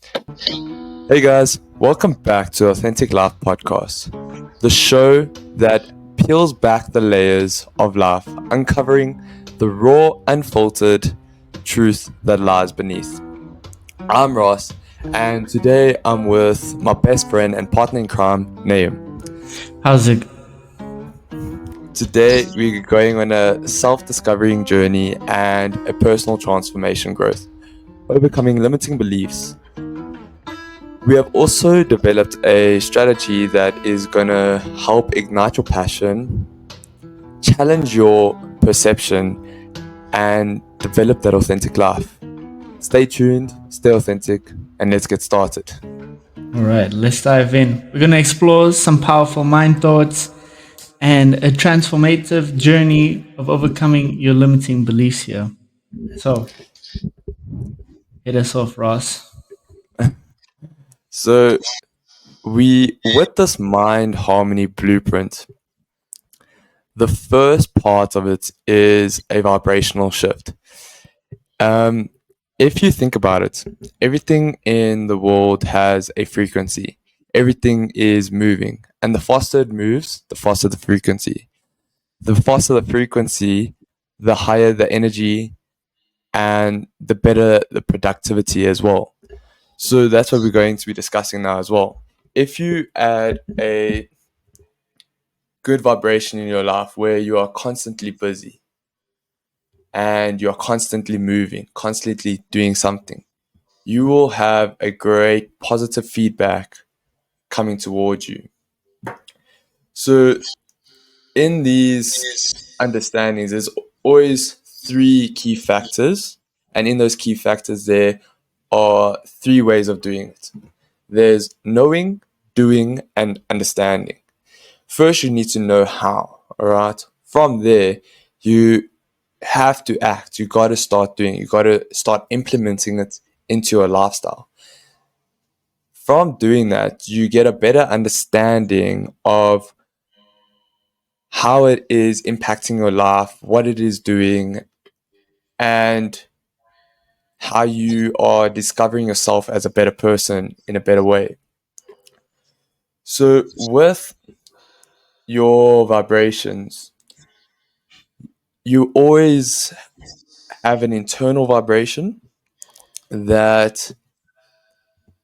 Hey guys, welcome back to Authentic Life Podcast, the show that peels back the layers of life, uncovering the raw, unfiltered truth that lies beneath. I'm Ross, and today I'm with my best friend and partner in crime, Naeem. How's it? Today we're going on a self-discovering journey and a personal transformation growth, overcoming limiting beliefs. We have also developed a strategy that is going to help ignite your passion, challenge your perception, and develop that authentic life. Stay tuned, stay authentic, and let's get started. All right, let's dive in. We're going to explore some powerful mind thoughts and a transformative journey of overcoming your limiting beliefs here. So, hit us off, Ross. So, with this mind harmony blueprint, the first part of it is a vibrational shift. If you think about it, everything in the world has a frequency. Everything is moving, and the faster it moves, the faster the frequency. The faster the frequency, the higher the energy, and the better the productivity as well. So that's what we're going to be discussing now as well. If you add a good vibration in your life where you are constantly busy and you're constantly moving, constantly doing something, you will have a great positive feedback coming towards you. So, in these understandings, there's always three key factors, and in those key factors, there are three ways of doing it. There's knowing, doing, and understanding. First, you need to know how, all right? From there, you have to act. You got to start doing, you got to start implementing it into your lifestyle. From doing that, you get a better understanding of how it is impacting your life, what it is doing, and how you are discovering yourself as a better person in a better way. So, with your vibrations, you always have an internal vibration that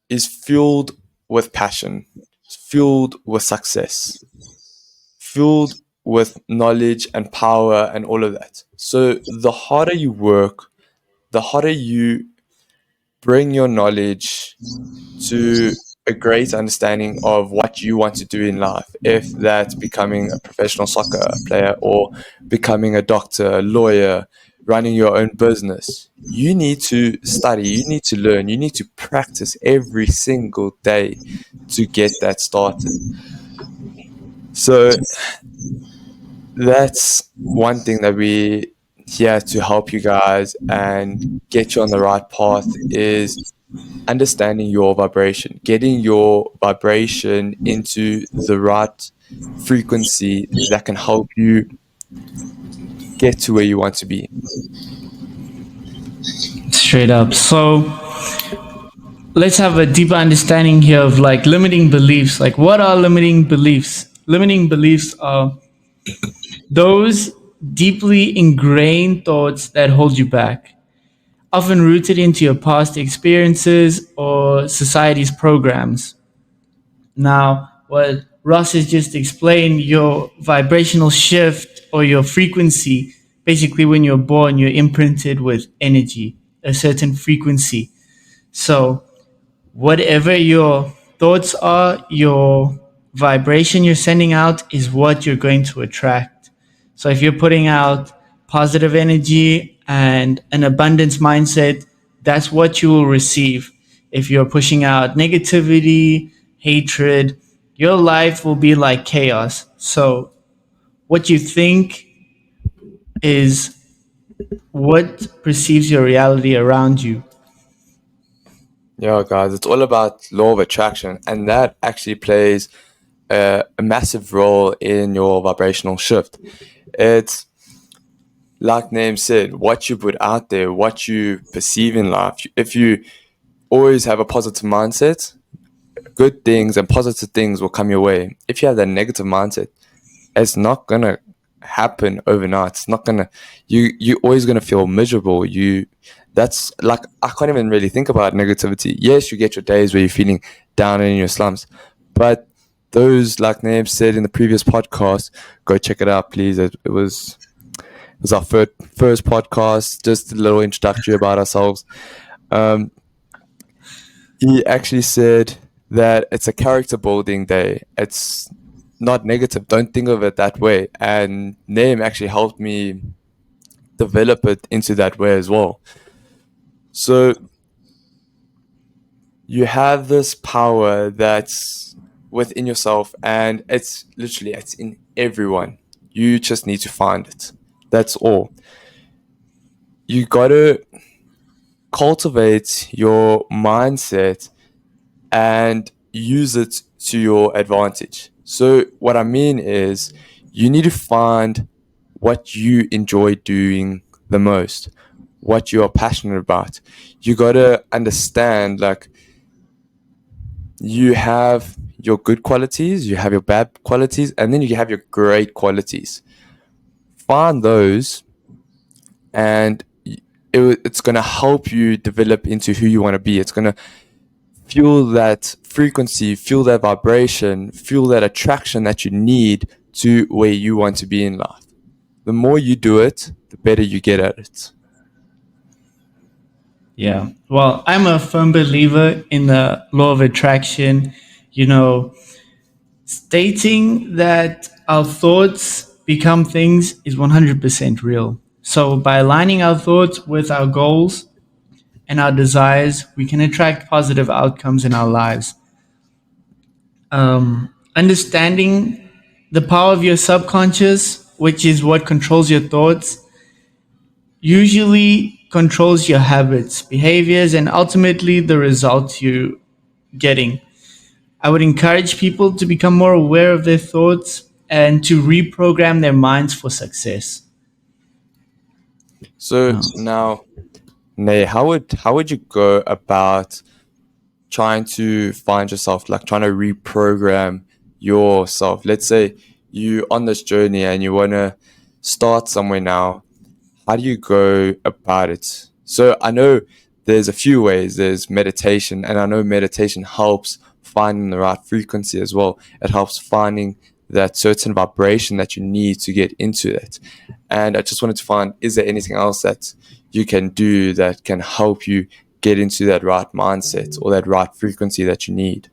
is fueled with passion, fueled with success, fueled with knowledge and power and all of that. So the harder you work, the harder you bring your knowledge to a great understanding of what you want to do in life, if that's becoming a professional soccer player or becoming a doctor, a lawyer, running your own business. You need to study, you need to learn, you need to practice every single day to get that started. So that's one thing that we here to help you guys and get you on the right path is understanding your vibration, getting your vibration into the right frequency that can help you get to where you want to be. Straight up. So, let's have a deeper understanding here of like limiting beliefs. Like, what are limiting beliefs? Limiting beliefs are those deeply ingrained thoughts that hold you back, often rooted into your past experiences or society's programs. Now, what Ross has just explained, your vibrational shift or your frequency, basically, when you're born, you're imprinted with energy, a certain frequency. So, whatever your thoughts are, your vibration you're sending out is what you're going to attract. So if you're putting out positive energy and an abundance mindset, that's what you will receive. If you're pushing out negativity, hatred, your life will be like chaos. So what you think is what perceives your reality around you. Yeah, guys, it's all about law of attraction, and that actually plays a massive role in your vibrational shift. It's like name said, what you put out there, what you perceive in life. If you always have a positive mindset, good things and positive things will come your way. If you have that negative mindset, it's not gonna happen overnight. It's not gonna you're always gonna feel miserable. That's like I can't even really think about negativity. Yes, you get your days where you're feeling down and in your slumps, but those, like Naim said in the previous podcast, go check it out, please. It was our first podcast, just a little introductory about ourselves. Um, he actually said that it's a character building day. It's not negative. Don't think of it that way. And Name actually helped me develop it into that way as well. So you have this power that's within yourself, and it's in everyone. You just need to find it. That's all. You gotta cultivate your mindset and use it to your advantage. So, what I mean is, you need to find what you enjoy doing the most, what you are passionate about. You got to understand, like, you have your good qualities, you have your bad qualities, and then you have your great qualities. Find those, and it's going to help you develop into who you want to be. It's going to feel that frequency, feel that vibration, feel that attraction that you need to where you want to be in life. The more you do it, the better you get at it. Yeah. Well, I'm a firm believer in the law of attraction. You know, stating that our thoughts become things is 100% real. So, by aligning our thoughts with our goals and our desires, we can attract positive outcomes in our lives. Understanding the power of your subconscious, which is what controls your thoughts, usually controls your habits, behaviors, and ultimately the results you're getting. I would encourage people to become more aware of their thoughts and to reprogram their minds for success. So Oh. now, Nay, how would you go about trying to find yourself, like trying to reprogram yourself? Let's say you on this journey and you want to start somewhere now. How do you go about it? So I know there's a few ways. There's meditation, and I know meditation helps finding the right frequency as well. It helps finding that certain vibration that you need to get into it. And I just wanted to find, is there anything else that you can do that can help you get into that right mindset or that right frequency that you need?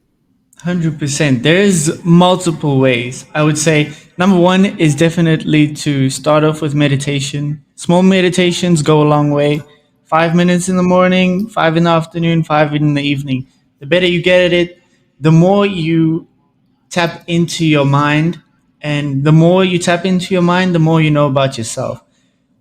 100%. There's multiple ways. I would say number one is definitely to start off with meditation. Small meditations go a long way. 5 minutes in the morning, five in the afternoon, five in the evening. The better you get at it, the more you tap into your mind. And the more you tap into your mind, the more you know about yourself.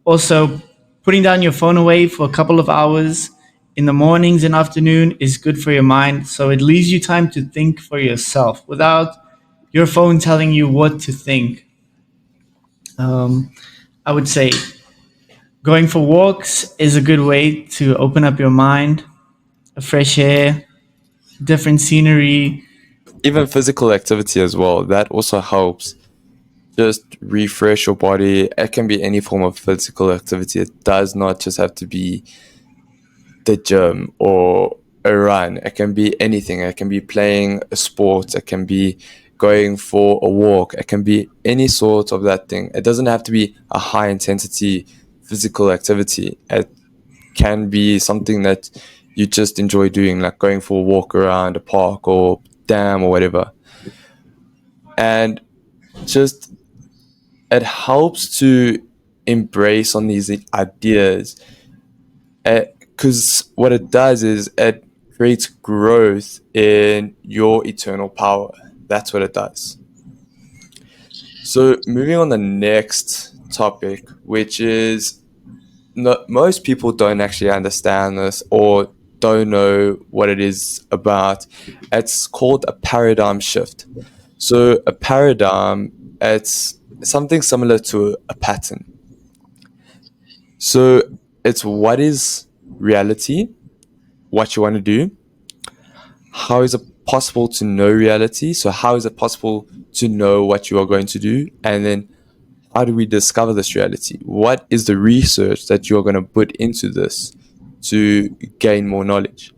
Also, putting down your phone away for a couple of hours in the mornings and afternoon is good for your mind. So it leaves you time to think for yourself without your phone telling you what to think. Um, I would say going for walks is a good way to open up your mind, fresh air, different scenery. Even physical activity as well, that also helps just refresh your body. It can be any form of physical activity. It does not just have to be the gym or a run. It can be anything. It can be playing a sport. It can be going for a walk. It can be any sort of that thing. It doesn't have to be a high intensity physical activity. It can be something that you just enjoy doing, like going for a walk around a park or dam or whatever. And just it helps to embrace on these ideas, because what it does is it creates growth in your eternal power. That's what it does. So moving on the next topic, which is, no, most people don't actually understand this or don't know what it is about. It's called a paradigm shift. So a paradigm, it's something similar to a pattern. So it's what is reality, what you want to do, how is it possible to know reality? So how is it possible to know what you are going to do? And then how do we discover this reality? What is the research that you're going to put into this to gain more knowledge?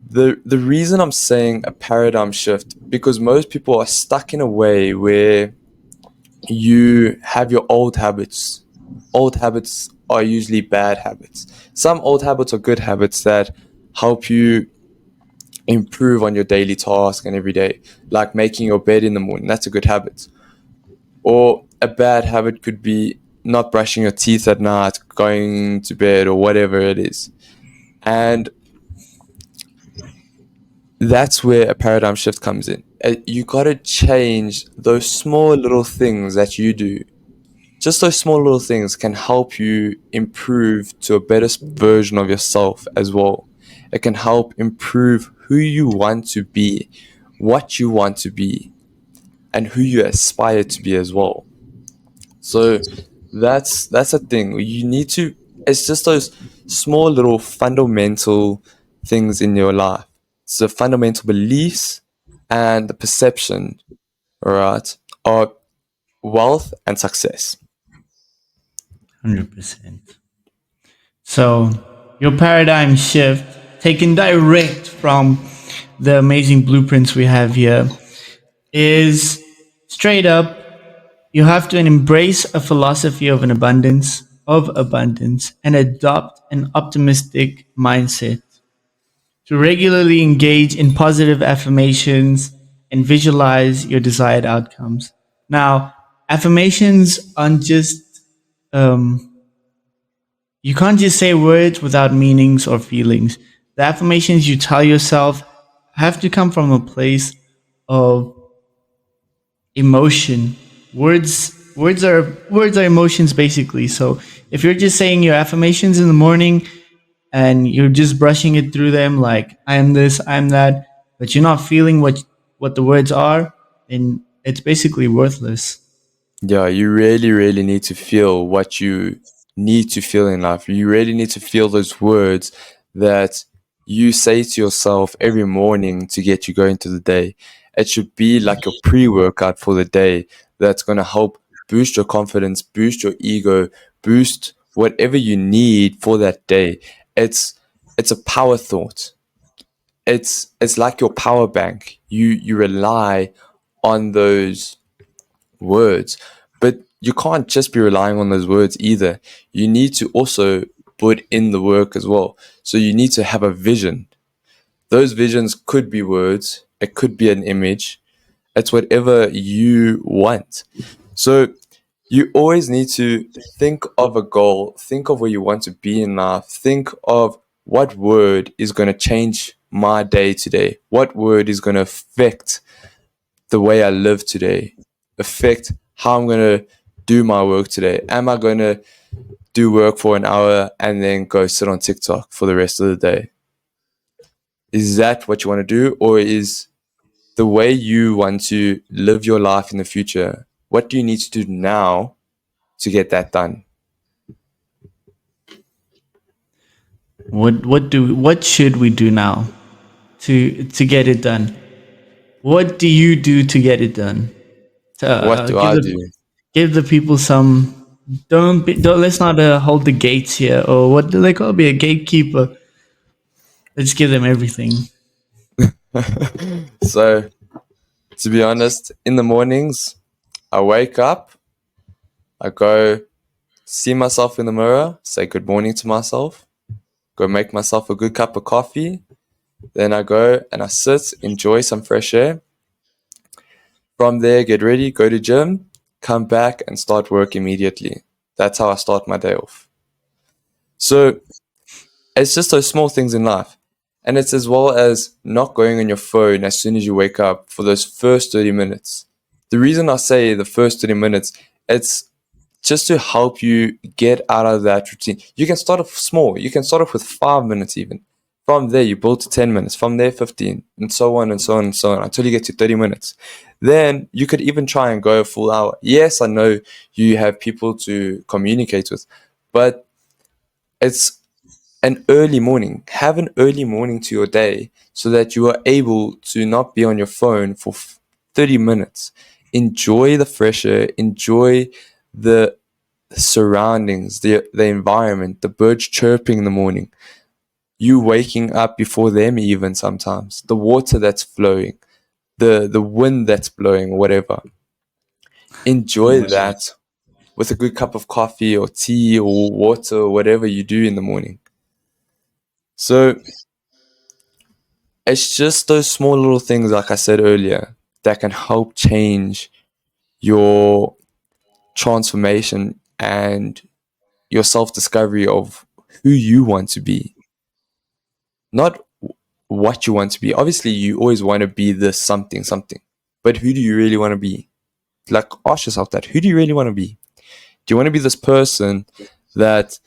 The reason I'm saying a paradigm shift, because most people are stuck in a way where you have your old habits. Old habits are usually bad habits. Some old habits are good habits that help you improve on your daily task and every day, like making your bed in the morning. That's a good habit. Or a bad habit could be not brushing your teeth at night, going to bed, or whatever it is. And that's where a paradigm shift comes in. You got to change those small little things that you do. Just those small little things can help you improve to a better version of yourself as well. It can help improve who you want to be, what you want to be, and who you aspire to be as well. So that's a thing. You need to. It's just those small little fundamental things in your life. It's the fundamental beliefs and the perception, all right, of wealth and success. 100%. So, your paradigm shift, taken direct from the amazing blueprints we have here, is straight up you have to embrace a philosophy of abundance and adopt an optimistic mindset to regularly engage in positive affirmations and visualize your desired outcomes. Now, affirmations aren't just um, you can't just say words without meanings or feelings. The affirmations you tell yourself have to come from a place of emotion. Words are emotions basically. So if you're just saying your affirmations in the morning and you're just brushing it through them like I am this, I am that, but you're not feeling what the words are, then it's basically worthless. Yeah, you really, really need to feel what you need to feel in life. You really need to feel those words that you say to yourself every morning to get you going to the day. It should be like your pre workout for the day that's going to help boost your confidence, boost your ego, boost whatever you need for that day. It's it's a power thought. It's like your power bank. You rely on those words. But you can't just be relying on those words either. You need to also put in the work as well. So you need to have a vision. Those visions could be words, it could be an image, it's whatever you want. So you always need to think of a goal, think of where you want to be in life, think of what word is going to change my day today, what word is going to affect the way I live today, affect how I'm going to do my work today. Am I going to do work for an hour and then go sit on TikTok for the rest of the day? Is that what you want to do? Or is the way you want to live your life in the future, what do you need to do now to get that done? What should we do now to get it done? What do you do to get it done? To What do I do? give the people some. Don't let's not hold the gates here, or what do they call it? Be a gatekeeper. Let's give them everything. So, to be honest, in the mornings, I wake up, I go see myself in the mirror, say good morning to myself, go make myself a good cup of coffee. Then I go and I sit, enjoy some fresh air. From there, get ready, go to gym, come back and start work immediately. That's how I start my day off. So it's just those small things in life. And it's as well as not going on your phone as soon as you wake up for those first 30 minutes. The reason I say the first 30 minutes, it's just to help you get out of that routine. You can start off small. You can start off with 5 minutes even. From there, you build to 10 minutes. From there, 15, and so on and so on and so on until you get to 30 minutes. Then you could even try and go a full hour. Yes, I know you have people to communicate with, but it's an early morning. Have an early morning to your day so that you are able to not be on your phone for 30 minutes. Enjoy the fresh air, enjoy the surroundings, the environment, the birds chirping in the morning, you waking up before them even sometimes, the water that's flowing, the wind that's blowing, whatever. Enjoy that with a good cup of coffee or tea or water or whatever you do in the morning. So it's just those small little things, like I said earlier, that can help change your transformation and your self discovery of who you want to be, not what you want to be. Obviously, you always want to be this something, something, but who do you really want to be? Like, ask yourself that. Who do you really want to be? Do you want to be this person that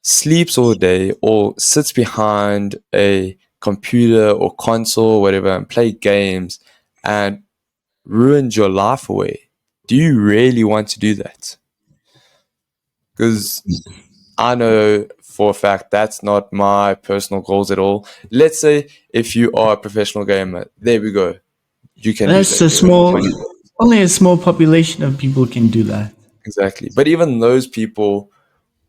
sleeps all day or sits behind a computer or console or whatever and play games and ruins your life away? Do you really want to do that? Because I know for a fact that's not my personal goals at all. Let's say if you are a professional gamer, there we go. You can do That's that. a You earn small, money from it. only a small population of people can do that. Exactly. But even those people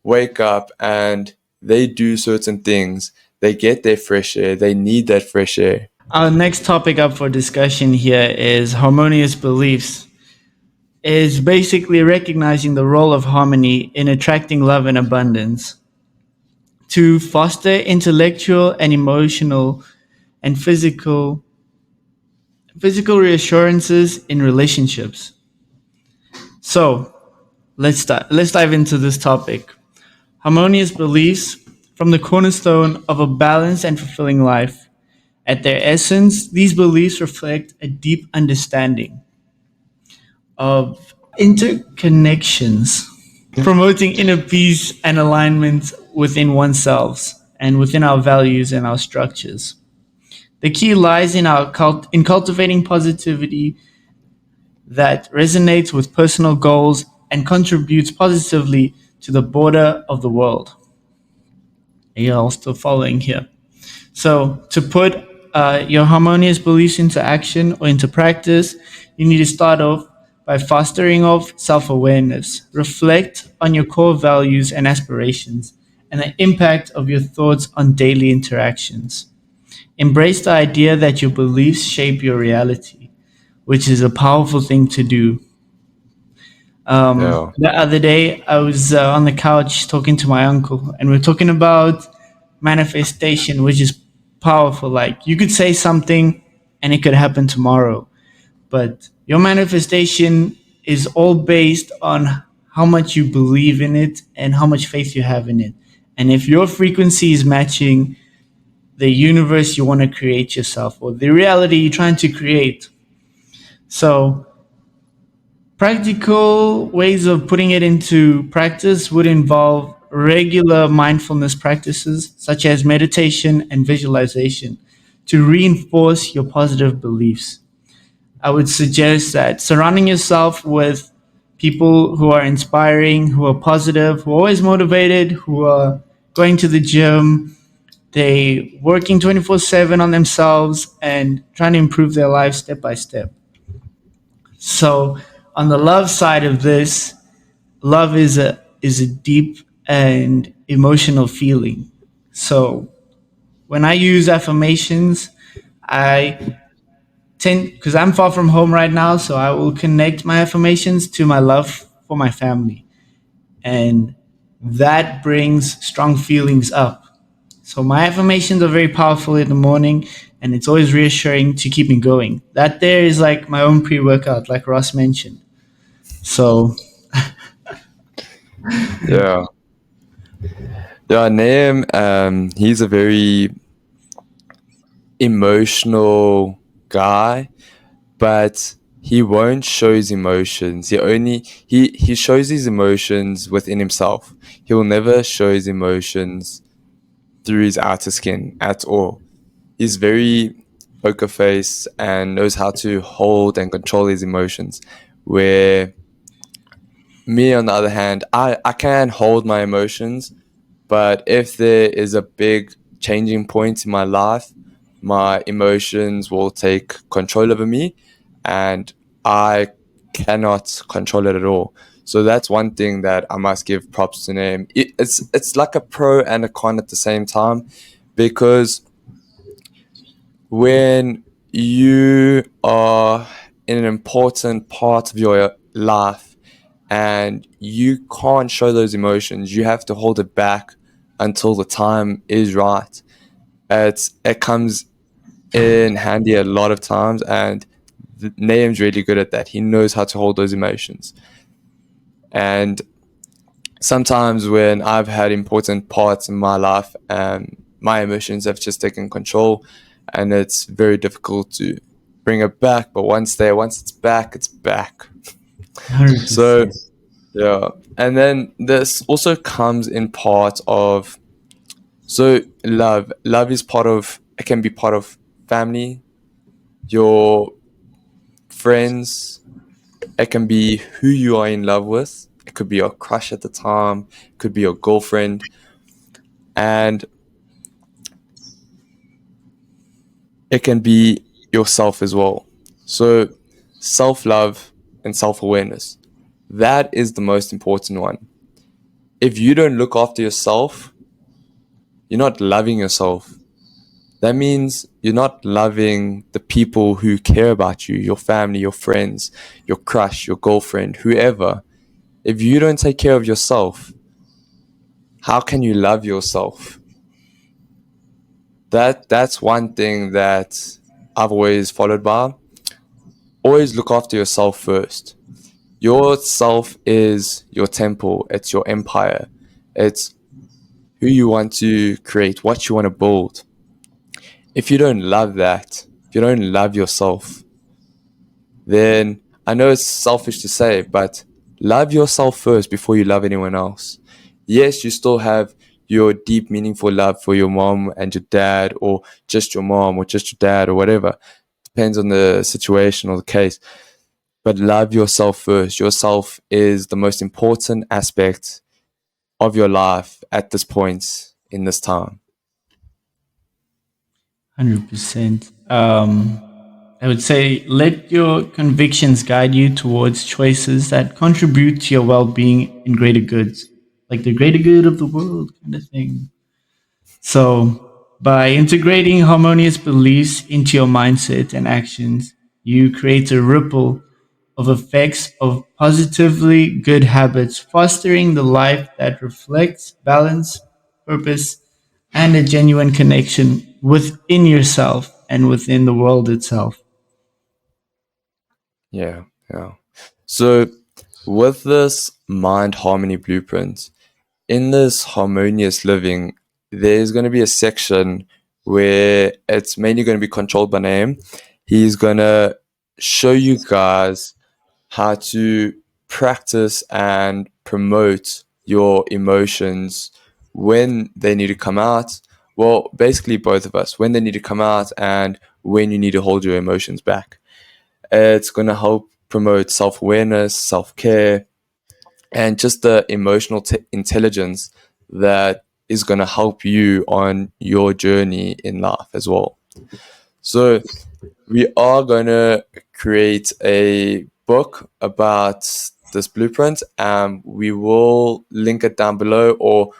wake up and they do certain things. They get their fresh air. They need that fresh air. Our next topic up for discussion here is harmonious beliefs. Is basically recognizing the role of harmony in attracting love and abundance to foster intellectual and emotional and physical reassurances in relationships. So, let's dive into this topic. Harmonious beliefs from the cornerstone of a balanced and fulfilling life. At their essence, these beliefs reflect a deep understanding of interconnections, promoting inner peace and alignment within oneself and within our values and our structures. The key lies in in cultivating positivity that resonates with personal goals and contributes positively to the border of the world. Are you all still following here? So, to put your harmonious beliefs into action or into practice, you need to start off by fostering of self-awareness. Reflect on your core values and aspirations and the impact of your thoughts on daily interactions. Embrace the idea that your beliefs shape your reality, which is a powerful thing to do. Yeah. The other day, I was on the couch talking to my uncle, and we are talking about manifestation, which is powerful. Like, you could say something and it could happen tomorrow, but your manifestation is all based on how much you believe in it and how much faith you have in it. And if your frequency is matching the universe you want to create yourself or the reality you're trying to create. So, practical ways of putting it into practice would involve regular mindfulness practices such as meditation and visualization to reinforce your positive beliefs. I would suggest that surrounding yourself with people who are inspiring, who are positive, who are always motivated, who are going to the gym, they working 24/7 on themselves and trying to improve their life step by step. So on the love side of this, love is a deep and emotional feeling. So when I use affirmations, I tend, because I'm far from home right now, so I will connect my affirmations to my love for my family, and that brings strong feelings up. So my affirmations are very powerful in the morning, and it's always reassuring to keep me going. That there is like my own pre-workout, like Ross mentioned. So Yeah. Yeah, Naim, he's a very emotional guy, but he won't show his emotions. He shows his emotions within himself. He will never show his emotions through his outer skin at all. He's very poker face and knows how to hold and control his emotions. Where me, on the other hand, I can hold my emotions, But if there is a big changing point in my life, my emotions will take control over me and I cannot control it at all. So that's one thing that I must give props to him. It's like a pro and a con at the same time, because when you are in an important part of your life and you can't show those emotions, you have to hold it back until the time is right. It comes in handy a lot of times, and Naeem's really good at that. He knows how to hold those emotions. And sometimes when I've had important parts in my life, my emotions have just taken control, and it's very difficult to bring it back. But once it's back, it's back. So 100%. yeah, and then this also comes in part of, so love. Love is part of. It can be part of family, your friends. It can be who you are in love with. It could be your crush at the time. It could be your girlfriend, and it can be yourself as well. So, self love and self awareness. That is the most important one. If you don't look after yourself, you're not loving yourself. That means you're not loving the people who care about you, your family, your friends, your crush, your girlfriend, whoever. If you don't take care of yourself, how can you love yourself? That's one thing that I've always followed by. Always look after yourself first. Your self is your temple, it's your empire, it's who you want to create, what you want to build. If you don't love that, if you don't love yourself, then I know it's selfish to say, but love yourself first before you love anyone else. Yes, you still have your deep, meaningful love for your mom and your dad, or just your mom or just your dad, or whatever. Depends on the situation or the case. But love yourself first. Yourself is the most important aspect of your life at this point in this time. 100%. I would say let your convictions guide you towards choices that contribute to your well being and greater goods, like the greater good of the world kind of thing. So, by integrating harmonious beliefs into your mindset and actions, you create a ripple of effects of positively good habits, fostering the life that reflects balance, purpose, and a genuine connection within yourself and within the world itself. Yeah, yeah. So, with this mind harmony blueprint, in this harmonious living, there's going to be a section where it's mainly going to be controlled by name. He's going to show you guys how to practice and promote your emotions when they need to come out. Well, basically, both of us, when they need to come out and when you need to hold your emotions back. It's going to help promote self awareness, self care, and just the emotional intelligence that is going to help you on your journey in life as well. So, we are going to create a book about this blueprint. We will link it down below, or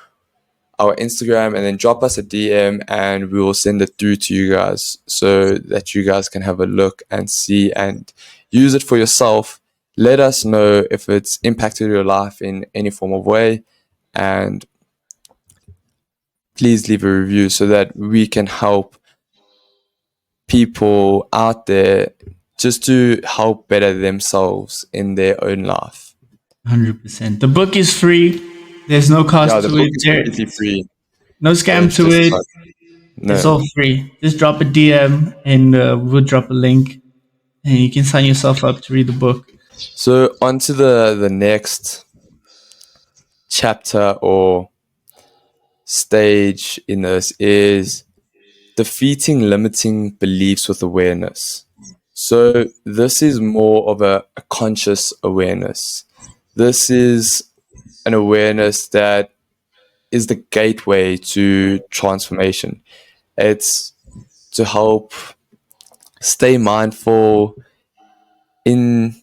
our Instagram, and then drop us a DM and we will send it through to you guys so that you guys can have a look and see and use it for yourself. Let us know if it's impacted your life in any form of way, and please leave a review so that we can help people out there just to help better themselves in their own life. 100%. The book is free. There's no Yeah, cost the to book it. is There, completely free, no so scam it's to just it. about It's no. all free. Just drop a DM and we'll drop a link and you can sign yourself up to read the book. So on to the next chapter or stage in this is defeating limiting beliefs with awareness. So this is more of a conscious awareness. This is an awareness that is the gateway to transformation. It's to help stay mindful in,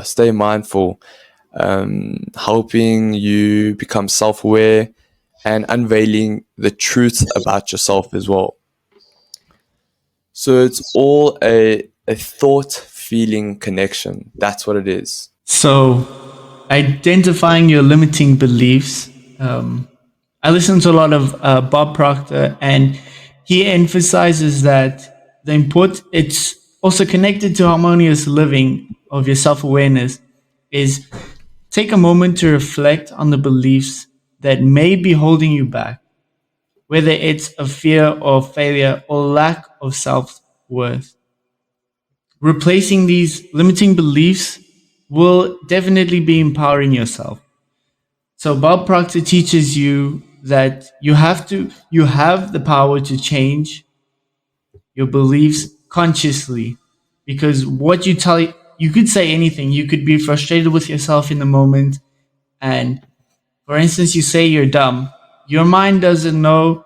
stay mindful, helping you become self aware and unveiling the truth about yourself as well. So it's all a thought feeling connection. That's what it is. So, identifying your limiting beliefs. Um, I listen to a lot of Bob Proctor, and he emphasizes that it's also connected to harmonious living of your self awareness. Is take a moment to reflect on the beliefs that may be holding you back, whether it's a fear of failure or lack of self worth. Replacing these limiting beliefs will definitely be empowering yourself. So Bob Proctor teaches you that you have the power to change your beliefs consciously, because what you tell you could say anything. You could be frustrated with yourself in the moment, and for instance, you say you're dumb. Your mind doesn't know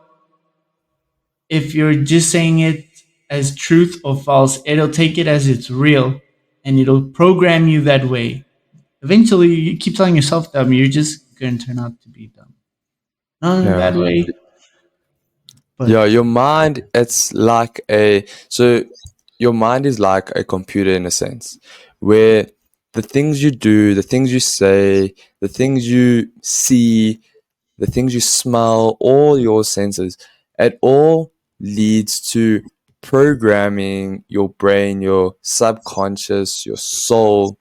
if you're just saying it as truth or false. It'll take it as it's real, and it'll program you that way. Eventually, you keep telling yourself dumb, you're just going to turn out to be dumb. Not in a Yeah. bad way, but Yeah, your mind, it's like your mind is like a computer in a sense, where the things you do, the things you say, the things you see, the things you smell, all your senses, it all leads to programming your brain, your subconscious, your soul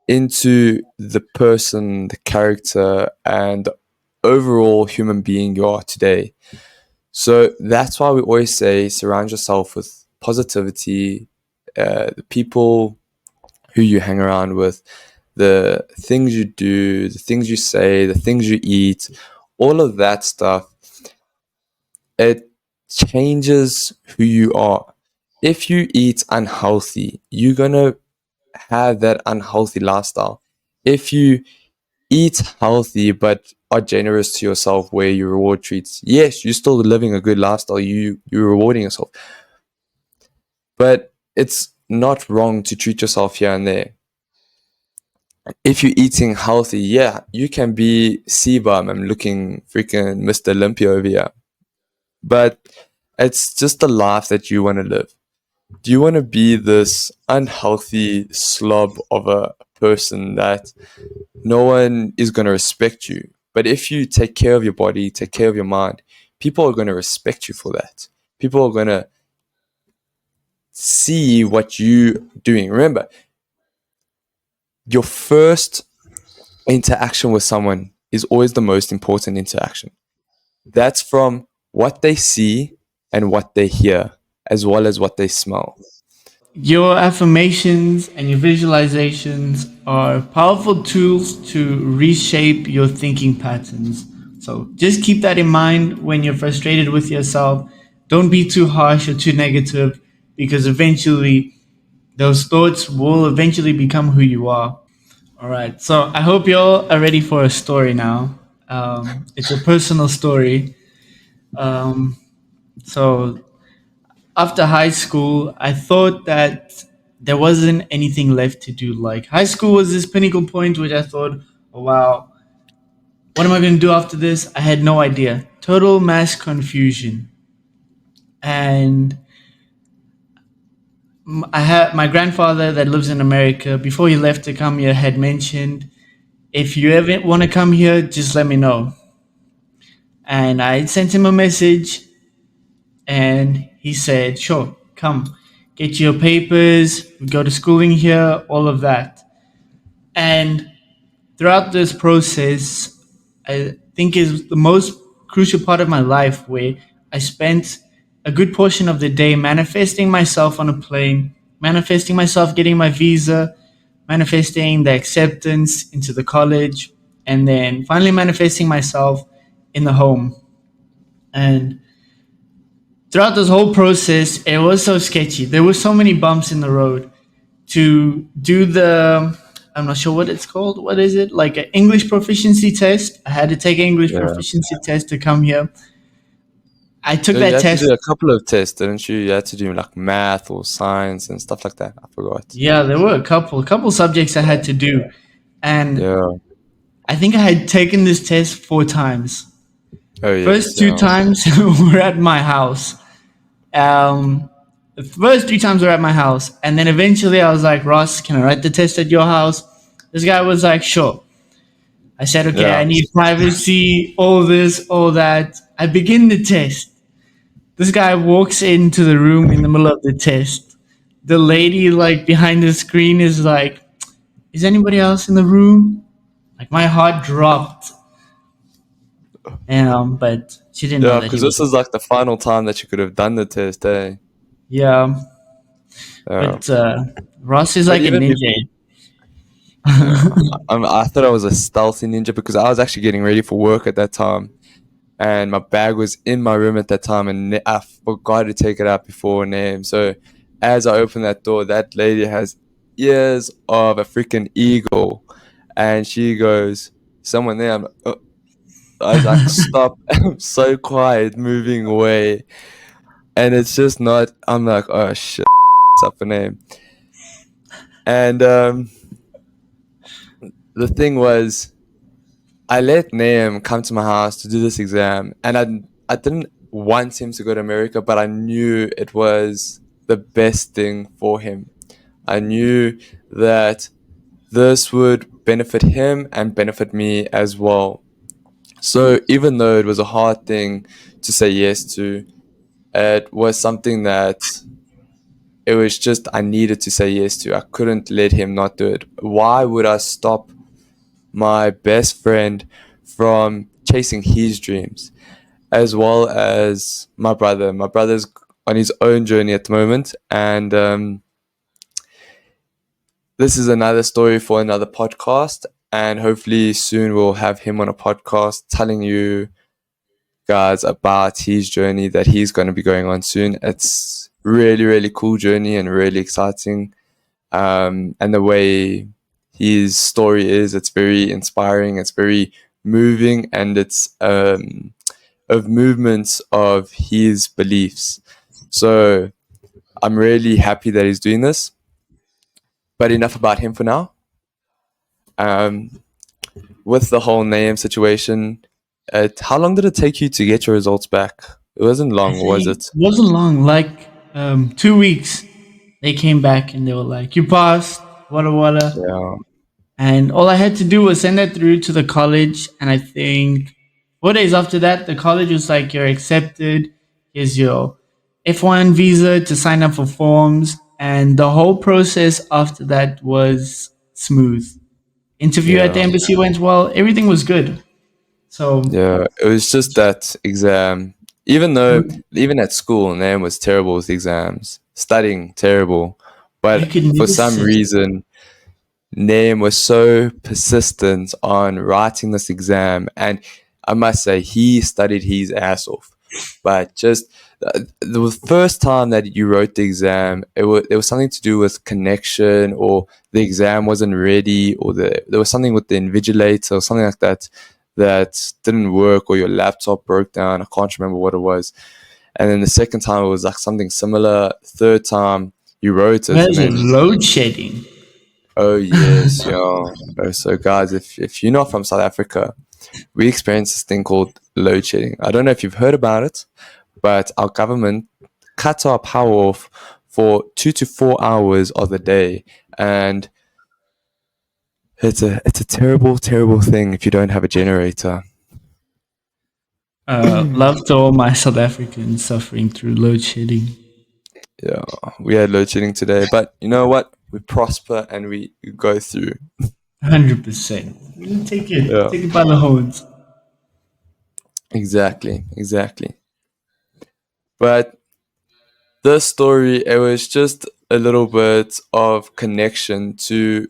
into the person, the character, and the overall human being you are today. So that's why we always say surround yourself with positivity, the people who you hang around with, the things you do, the things you say, the things you eat, all of that stuff, it changes who you are. If you eat unhealthy, you're going to have that unhealthy lifestyle. If you eat healthy but are generous to yourself where you reward treats, yes, you're still living a good lifestyle, you're rewarding yourself, but it's not wrong to treat yourself here and there. If you're eating healthy, yeah, you can be C-Bum and looking freaking Mr. Olympia over here, but it's just the life that you want to live. Do you want to be this unhealthy slob of a person that no one is going to respect you? But if you take care of your body, take care of your mind, people are going to respect you for that. People are going to see what you're doing. Remember, your first interaction with someone is always the most important interaction. That's from what they see and what they hear, as well as what they smell. your affirmations and your visualizations are powerful tools to reshape your thinking patterns. So just keep that in mind when you're frustrated with yourself. Don't be too harsh or too negative, because eventually those thoughts will eventually become who you are. All right. So I hope you all are ready for a story now. It's a personal story. Um, so after high school, I thought that there wasn't anything left to do. Like high school was this pinnacle point, which I thought, oh, wow, what am I going to do after this? I had no idea. Total mass confusion. And I had my grandfather that lives in America. Before he left to come here, had mentioned, if you ever want to come here, just let me know. And I sent him a message, and he said, sure, come, get your papers, go to schooling here, all of that. And throughout this process, I think is the most crucial part of my life, where I spent a good portion of the day manifesting myself on a plane, manifesting myself getting my visa, manifesting the acceptance into the college, and then finally manifesting myself in the home. And throughout this whole process, it was so sketchy. There were so many bumps in the road. To do the I'm not sure what it's called. What is it? Like an English proficiency test. I had to take an English Yeah. proficiency test to come here. I took So you that had to test. do a couple of tests, didn't you? You had to do like math or science and stuff like that. I forgot. Yeah, there were a couple subjects I had to do, and Yeah. I think I had taken this test 4 times. Oh First yes. two Yeah. times were at my house. The first 3 times were at my house, and then eventually I was like, Ross, can I write the test at your house? This guy was like, sure. I said, okay, I Yeah. need privacy, all this, all that. I begin the test. This guy walks into the room in the middle of the test. The lady, like, behind the screen is like, is anybody else in the room? Like, my heart dropped. And, but she didn't know Yeah. that he Because was. this is like the final time that you could have done the test, eh? Yeah, Yeah. but Ross is But like a even ninja. yeah, I thought I was a stealthy ninja because I was actually getting ready for work at that time, and my bag was in my room at that time, and I forgot to take it out before name. So as I opened that door, that lady has ears of a freaking eagle, and she goes, "Someone there." I was like, "Stop!" I'm so quiet, moving away, and it's just not. I'm like, "Oh shit, what's up a name?" And the thing was, I let Naim come to my house to do this exam, and I didn't want him to go to America, but I knew it was the best thing for him. I knew that this would benefit him and benefit me as well. So even though it was a hard thing to say yes to, it was something that it was just I needed to say yes to. I couldn't let him not do it. Why would I stop my best friend from chasing his dreams, as well as my brother? My brother's on his own journey at the moment, and this is another story for another podcast. And hopefully, soon we'll have him on a podcast telling you guys about his journey that he's going to be going on soon. It's really, really cool journey and really exciting. And the way his story is, it's very inspiring, it's very moving, and it's of movements of his beliefs. So I'm really happy that he's doing this. But enough about him for now. Um, with the whole name situation, how long did it take you to get your results back? It wasn't I long, was think it it? wasn't long, like 2 weeks. They came back and they were like, "You passed, wada wada," Yeah, and all I had to do was send that through to the college. And I think 4 days after that, the college was like, "You're accepted. Here's your F1 visa to sign up for forms." And the whole process after that was smooth. Interview at the yeah. embassy went well. Everything was good. So Yeah, it was just that exam. Even though, even at school, Nam was terrible with exams, studying terrible. I But could for never some sit. reason, Naim was so persistent on writing this exam, and I must say he studied his ass off. But just the first time that you wrote the exam, it was something to do with connection, or the exam wasn't ready, or there was something with the invigilator or something like that that didn't work, or your laptop broke down. I can't remember what it was. And then the second time it was like something similar. Third time you wrote it, and There's a then load shedding. oh yes, yeah. So guys, if you're not from South Africa, we experience this thing called load shedding. I don't know if you've heard about it, but our government cuts our power off for 2 to 4 hours of the day, and it's a terrible, terrible thing if you don't have a generator. Love to all my South Africans suffering through load shedding. Yeah, we had load shedding today, but you know what? We prosper and we go through. 100%. Yeah, Take it by the horns. exactly, exactly. But this story, it was just a little bit of connection to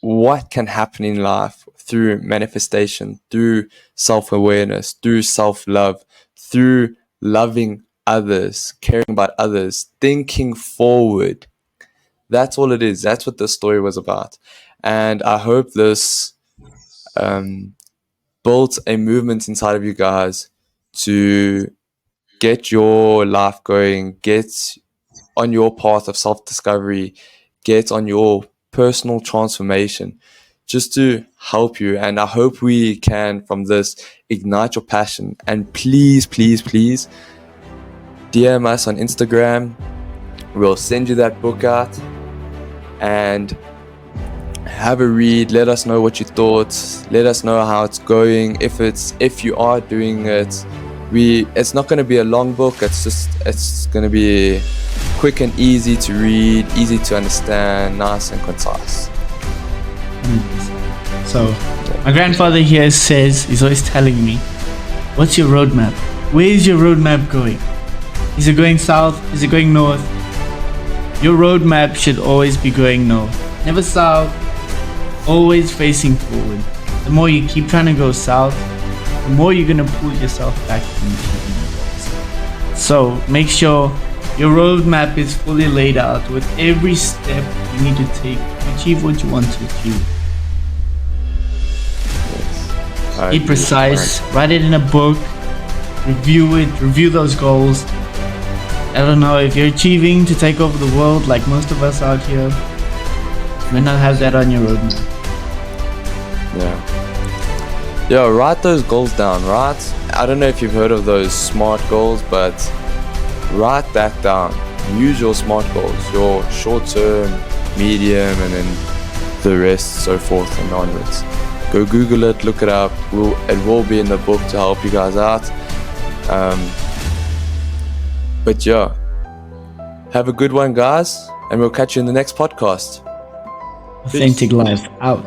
what can happen in life through manifestation, through self awareness, through self love, through loving others, caring about others, thinking forward. That's all it is. That's what the story was about. And I hope this built a movement inside of you guys to get your life going, get on your path of self-discovery, get on your personal transformation, just to help you. And I hope we can, from this, ignite your passion. And please, please, please, DM us on Instagram. We'll send you that book out and have a read. Let us know what you thought. Let us know how it's going. If you are doing it, it's not going to be a long book. It's going to be quick and easy to read, easy to understand, nice and concise. So my grandfather here says, he's always telling me, what's your roadmap? Where is your roadmap going? Is it going south? Is it going north? Your roadmap should always be going north, never south, always facing forward. The more you keep trying to go south, the more you're going to pull yourself back into the goals. So make sure your roadmap is fully laid out with every step you need to take to achieve what you want to achieve. Be precise, write it in a book, review those goals. I don't know, if you're achieving to take over the world like most of us out here, you may not have that on your roadmap. Yeah, write those goals down, right? I don't know if you've heard of those SMART goals, but write that down. Use your SMART goals, your short term, medium, and then the rest, so forth and onwards. Go Google it, look it up. It will be in the book to help you guys out. But yeah, have a good one, guys, and we'll catch you in the next podcast. Authentic Life out.